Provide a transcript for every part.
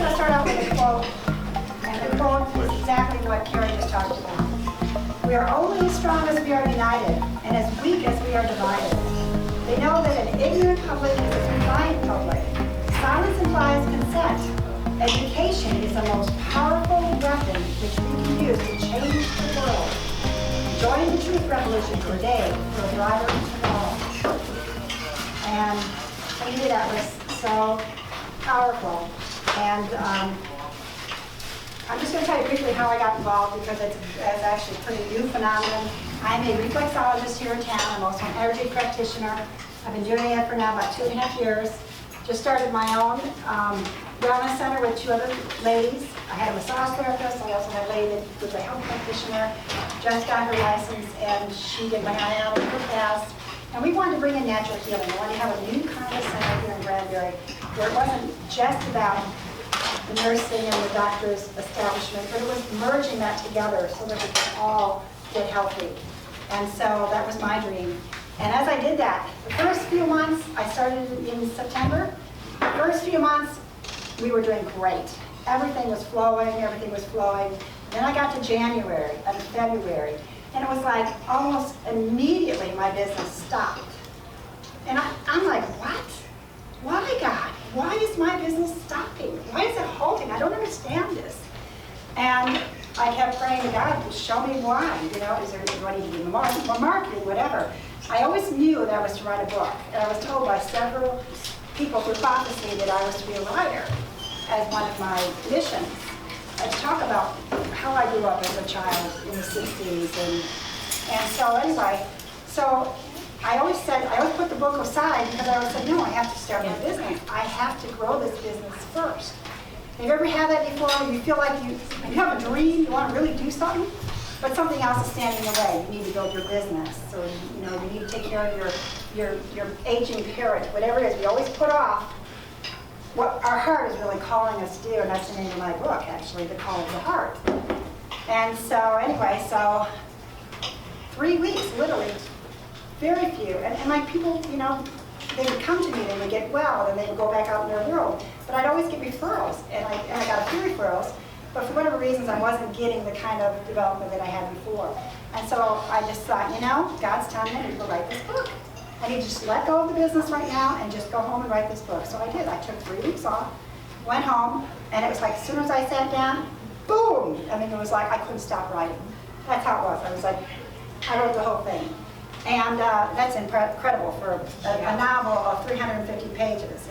going to start out with a quote, and the quote is exactly what Carrie just talked about. We are only as strong as we are united, and as weak as we are divided. They know that an ignorant public is a compliant public. Silence implies consent. Education is the most powerful weapon which we can use to change the world. Join the truth revolution today for a brighter tomorrow. And I knew that was so powerful. And I'm just going to tell you briefly how I got involved because it's actually a pretty new phenomenon. I'm a reflexologist here in town. I'm also an energy practitioner. I've been doing it for now about 2.5 years. Just started my own wellness center with 2 other ladies. I had a massage therapist. I also had a lady that was a health practitioner. Just got her license, and she did my IL in her class. And we wanted to bring in natural healing. We wanted to have a new kind of center here in Granbury where it wasn't just about the nursing and the doctor's establishment, but it was merging that together so that we could all get healthy. And so that was my dream. And as I did that, the first few months, I started in September. The first few months, we were doing great. Everything was flowing, everything was flowing. Then I got to January and February, and it was like almost immediately my business stopped. And I'm like, what? Why, God? Why is my business stopping? Why is it halting? I don't understand this. And I kept praying to God, show me why. You know, is there, do I need to do marketing, whatever. I always knew that I was to write a book. And I was told by several people through prophecy that I was to be a writer as one of my missions. I talk about how I grew up as a child in the 60s. And so anyway, so I always put the book aside because I always said, no, I have to start my business. I have to grow this business first. Have you ever had that before? You feel like you have a dream, you want to really do something, but something else is standing in the way. You need to build your business, or you need to take care of your aging parent, whatever it is. We always put off what our heart is really calling us to do, and that's the name of my book, actually, The Call of the Heart. And so anyway, so 3 weeks, literally, very few. And my people, they would come to me, they would get well, and they would go back out in their world. But I'd always get referrals, and I got a few referrals, but for whatever reasons, I wasn't getting the kind of development that I had before. And so I just thought, God's telling me to write this book. I need to just let go of the business right now and just go home and write this book. So I did. I took 3 weeks off, went home, and it was like as soon as I sat down, boom! I mean, it was like I couldn't stop writing. That's how it was. I was like, I wrote the whole thing. And that's incredible for a novel of 350 pages,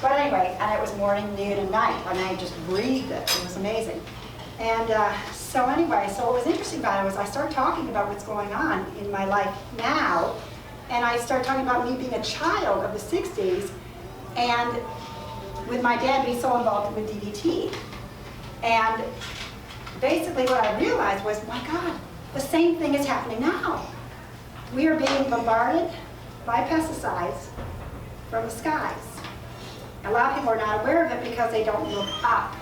But anyway, and it was morning, noon, and night. I mean, I just breathed it. It was amazing. And so anyway, so what was interesting about it was I started talking about what's going on in my life now, and I started talking about me being a child of the 60s, and with my dad being so involved with DDT. And basically what I realized was, my God, the same thing is happening now. We are being bombarded by pesticides from the skies. A lot of people are not aware of it because they don't look up.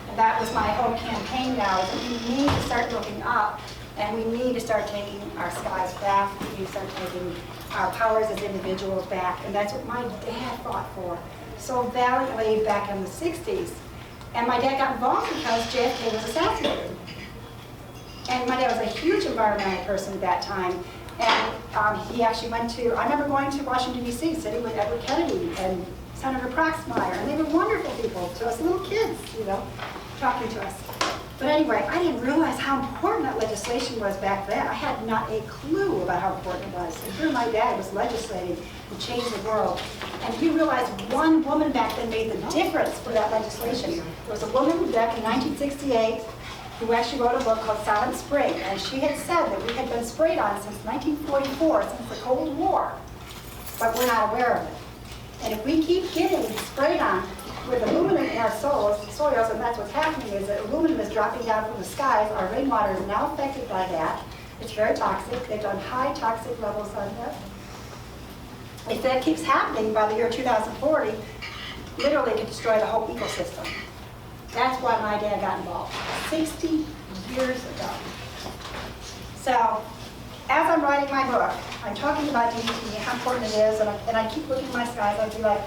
And that was my whole campaign now, is that we need to start looking up, and we need to start taking our skies back. We need to start taking our powers as individuals back. And that's what my dad fought for so valiantly back in the 60s. And my dad got involved because JFK was assassinated. And my dad was a huge environmental person at that time. And he actually went to, I remember going to Washington, D.C., sitting with Edward Kennedy and Senator Proxmire, and they were wonderful people to us little kids, talking to us. But anyway, I didn't realize how important that legislation was back then. I had not a clue about how important it was. And here my dad was legislating to change the world. And he realized one woman back then made the difference for that legislation. There was a woman back in 1968 who actually wrote a book called Silent Spring, and she had said that we had been sprayed on since 1944, since the Cold War, but we're not aware of it. And if we keep getting sprayed on with aluminum in our soils, and that's what's happening, is that aluminum is dropping down from the skies. Our rainwater is now affected by that. It's very toxic. They've done high toxic levels on it. If that keeps happening by the year 2040, literally it could destroy the whole ecosystem. That's why my dad got involved 60 years ago. So, as I'm writing my book, I'm talking about DDT, how important it is, and I keep looking at my skies. I'd be like,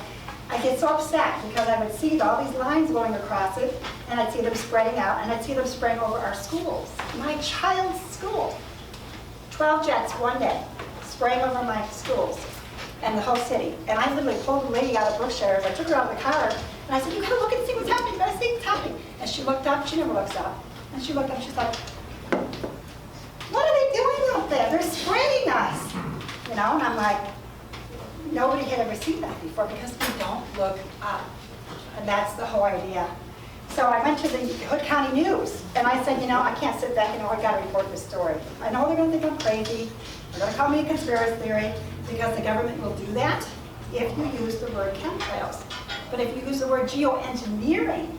I get so upset because I would see all these lines going across it, and I'd see them spreading out, and I'd see them spreading over our schools. My child's school. 12 jets one day, spraying over my schools and the whole city. And I literally pulled the lady out of Brookshire. I took her out of the car, and I said, you gotta look and see what's happening. You gotta see what's happening. And she looked up. She never looks up. And she looked up. She's like, what are they doing out there? They're spraying us. You know, and I'm like, nobody had ever seen that before because we don't look up. And that's the whole idea. So I went to the Hood County News, and I said, you know, I can't sit back, I got to report this story. I know they're going to think I'm crazy. They're going to call me a conspiracy theory because the government will do that if you use the word chemtrails. But if you use the word geoengineering,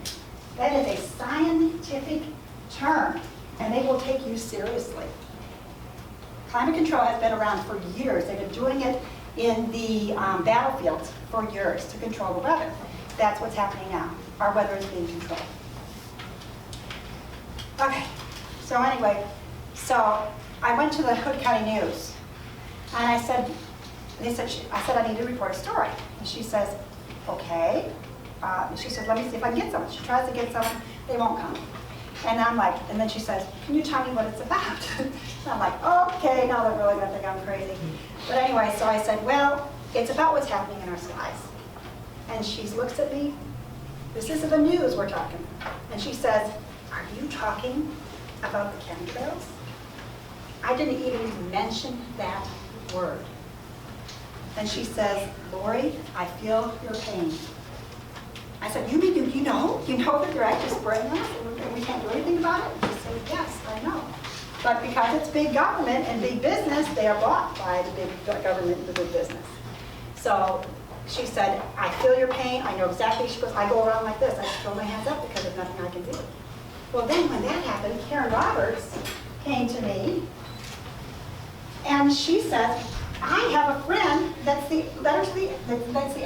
that is a scientific term, and they will take you seriously. Climate control has been around for years. They've been doing it in the battlefields for years to control the weather. That's what's happening now. Our weather is being controlled. Okay, so anyway, so I went to the Hood County News, and I said, I said, I need to report a story. And she says, okay. She said, let me see if I can get someone. She tries to get someone, they won't come. And I'm like, and then she says, can you tell me what it's about? And I'm like, okay, now they're really gonna think I'm crazy. But anyway, so I said, well, it's about what's happening in our skies. And she looks at me, this is the news we're talking. And she says, are you talking about the chemtrails? I didn't even mention that word. And she says, Lori, I feel your pain. I said, you mean, you know that they're actually spraying us and we can't do anything about it? And she said, yes, I know. But because it's big government and big business, they are bought by the big government and the big business. So she said, I feel your pain, I know exactly. She goes, I go around like this. I throw my hands up because there's nothing I can do. Well, then when that happened, Karen Roberts came to me, and she says, I have a friend that's the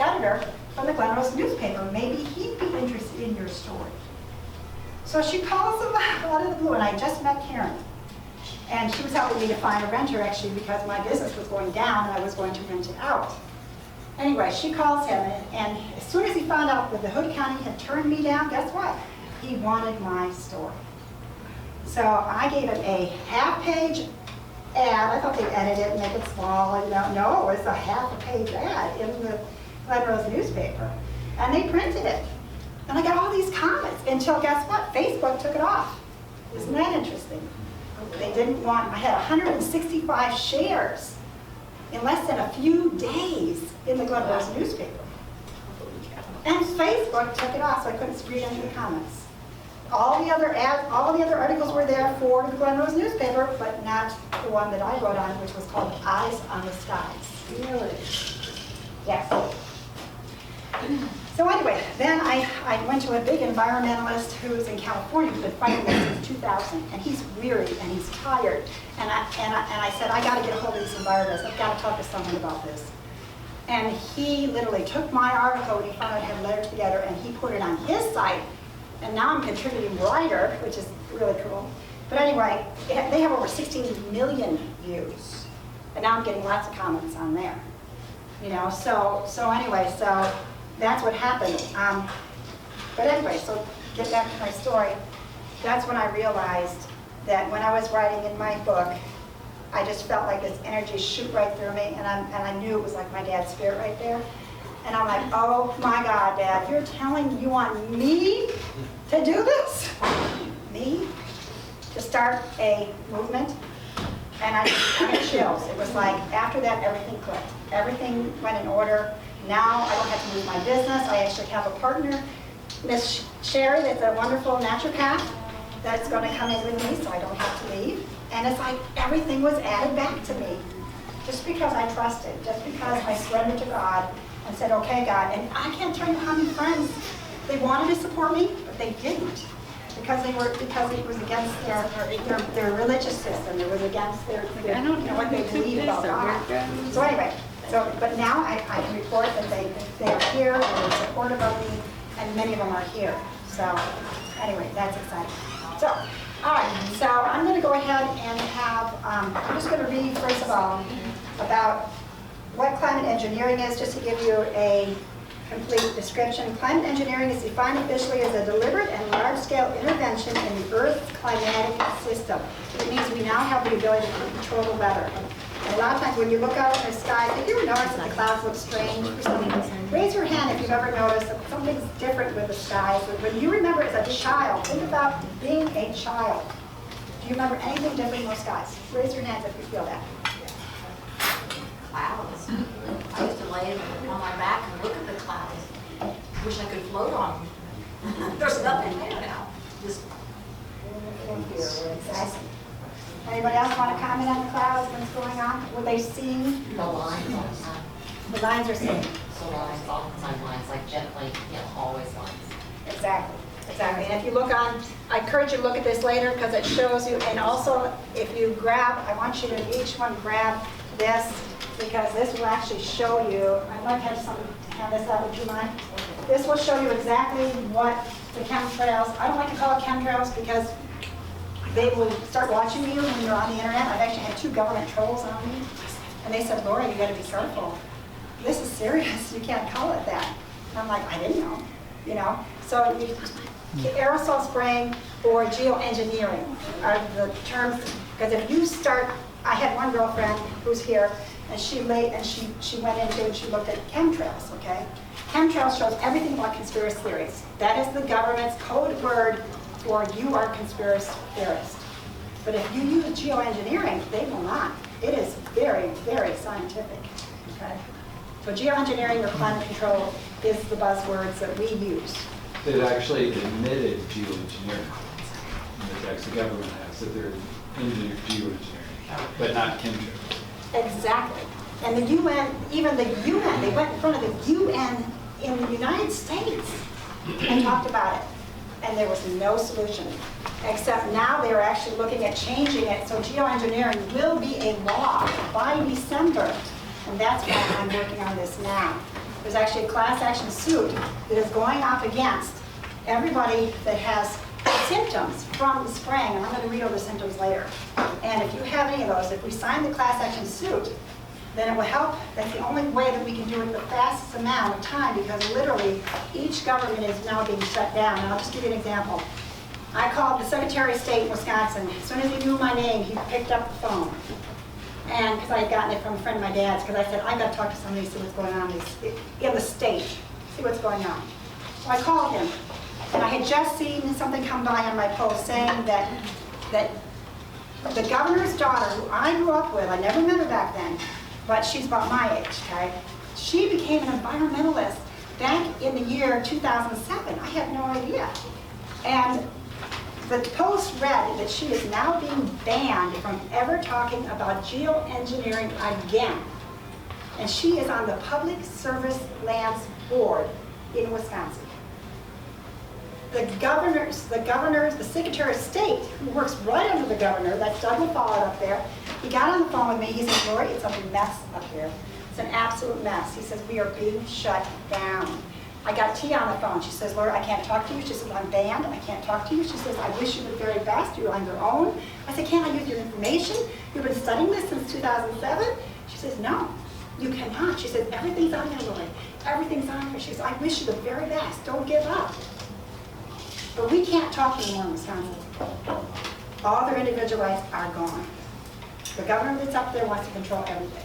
editor from the Glenrose newspaper. Maybe he'd be interested in your story. So she calls him out of the blue, and I just met Karen. And she was helping me to find a renter, actually, because my business was going down and I was going to rent it out. Anyway, she calls him, and as soon as he found out that the Hood County had turned me down, guess what? He wanted my story. So I gave him a half-page ad. I thought they'd edit it and make it small. And no, it was a half-page ad in the Glenrose newspaper. And they printed it. And I got all these comments until, guess what? Facebook took it off. Isn't that interesting? They didn't want, I had 165 shares in less than a few days in the Glenrose newspaper. And Facebook took it off, so I couldn't read any of the comments. All the other ads, all the other articles were there for the Glenrose newspaper, but not the one that I wrote on, which was called Eyes on the Skies. Really? Yes. So anyway, then I went to a big environmentalist who's in California who's been fighting this since 2000, and he's weary and he's tired. And I said, I got to get a hold of these environmentalists. I've got to talk to someone about this. And he literally took my article and he found out I had letters together, and he put it on his site. And now I'm a contributing writer, which is really cool. But anyway, they have over 16 million views, and now I'm getting lots of comments on there. So anyway, so that's what happened. But anyway, so get back to my story. That's when I realized that when I was writing in my book, I just felt like this energy shoot right through me, and I knew it was like my dad's spirit right there. And I'm like, oh my God, Dad, you want me to do this? Me? To start a movement? And I got chills. It was like, after that, everything clicked. Everything went in order. Now I don't have to lose my business. I actually have a partner, Miss Sherry, that's a wonderful naturopath that's going to come in with me so I don't have to leave. And it's like everything was added back to me. Just because I trusted, just because I surrendered to God and said, okay, God. And I can't tell you how many friends, they wanted to support me, but they didn't. Because it was against their religious system. It was against what they believe about God. So anyway, but now I can report that they are here and they're supportive of me, and many of them are here. So anyway, that's exciting. So, all right, so I'm going to go ahead and have, I'm just going to read first of all about what climate engineering is, just to give you a complete description. Climate engineering is defined officially as a deliberate and large-scale intervention in the Earth's climatic system. It means we now have the ability to control the weather. And a lot of times when you look out in the sky, have you ever noticed that the clouds look strange for some reason? Raise your hand if you've ever noticed that something's different with the skies. When you remember as a child, think about being a child. Do you remember anything different in those skies? Raise your hands if you feel that. Clouds. I used to lay on my back and look at the clouds. Wish I could float on them. There's nothing there now. Just Anybody else want to comment on the clouds, what's going on? Were they seeing? The lines all the time. The lines are seeing. So lines, all the time lines, like jet plane, always lines. Exactly, exactly. And if you look on, I encourage you to look at this later because it shows you, and also if you grab, I want you to each one grab this because this will actually show you, I might have something to hand this out, would you mind? This will show you exactly what the chemtrails, I don't like to call it chemtrails because they will start watching you when you're on the internet. I've actually had 2 government trolls on me, and they said, Laura, you gotta be careful. This is serious, you can't call it that. And I'm like, I didn't know, you know? So aerosol spraying or geoengineering are the terms, because if you start, I had one girlfriend who's here, and she went into and she looked at chemtrails, okay? Chemtrails shows everything about conspiracy theories. That is the government's code word for you are a conspiracy theorist. But if you use geoengineering, they will not. It is very, very scientific, okay? So geoengineering or climate control is the buzzwords that we use. They've actually admitted geoengineering. The government has, that they're into geoengineering, but not chemtrails. Exactly. And the UN, even the UN, they went in front of the UN in the United States and talked about it. And there was no solution. Except now they're actually looking at changing it, so geoengineering will be a law by December. And that's why I'm working on this now. There's actually a class action suit that is going up against everybody that has symptoms from the spraying, and I'm going to read over the symptoms later. And if you have any of those, if we sign the class action suit, then it will help. That's the only way that we can do it the fastest amount of time, because literally each government is now being shut down. And I'll just give you an example. I called the Secretary of State in Wisconsin. As soon as he knew my name, he picked up the phone. And because I had gotten it from a friend of my dad's, because I said, I've got to talk to somebody, see what's going on in the state, see what's going on. So I called him, and I had just seen something come by on my post saying that the governor's daughter, who I grew up with, I never met her back then, but she's about my age, okay? She became an environmentalist back in the year 2007. I had no idea. And the post read that she is now being banned from ever talking about geoengineering again. And she is on the Public Service Lands Board in Wisconsin. The Secretary of State, who works right under the governor, that's Doug McFarland up there, he got on the phone with me. He said, Lori, it's a mess up here. It's an absolute mess. He says, we are being shut down. I got Tia on the phone. She says, Laura, I can't talk to you. She says, I'm banned. I can't talk to you. She says, I wish you the very best. You're on your own. I said, can't I use your information? You've been studying this since 2007? She says, no, you cannot. She says, everything's on there, Lori. Everything's on there. She says, I wish you the very best. Don't give up. But we can't talk anymore in Wisconsin. All their individual rights are gone. The government that's up there wants to control everything.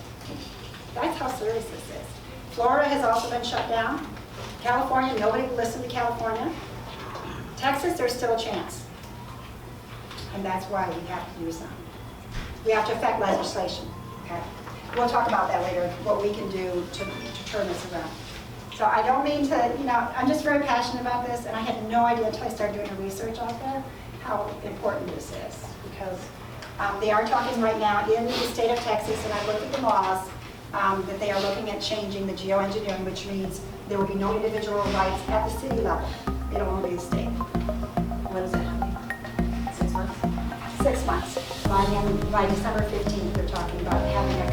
That's how serious this is. Florida has also been shut down. California, nobody will listen to California. Texas, there's still a chance. And that's why we have to do something. We have to affect legislation. Okay? We'll talk about that later, what we can do to turn this around. So I don't mean to, I'm just very passionate about this, and I had no idea until I started doing the research out there how important this is. Because they are talking right now in the state of Texas, and I looked at the laws, that they are looking at changing the geoengineering, which means there will be no individual rights at the city level. It'll only be the state. When is it happening? 6 months? 6 months. By December 15th, they're talking about having a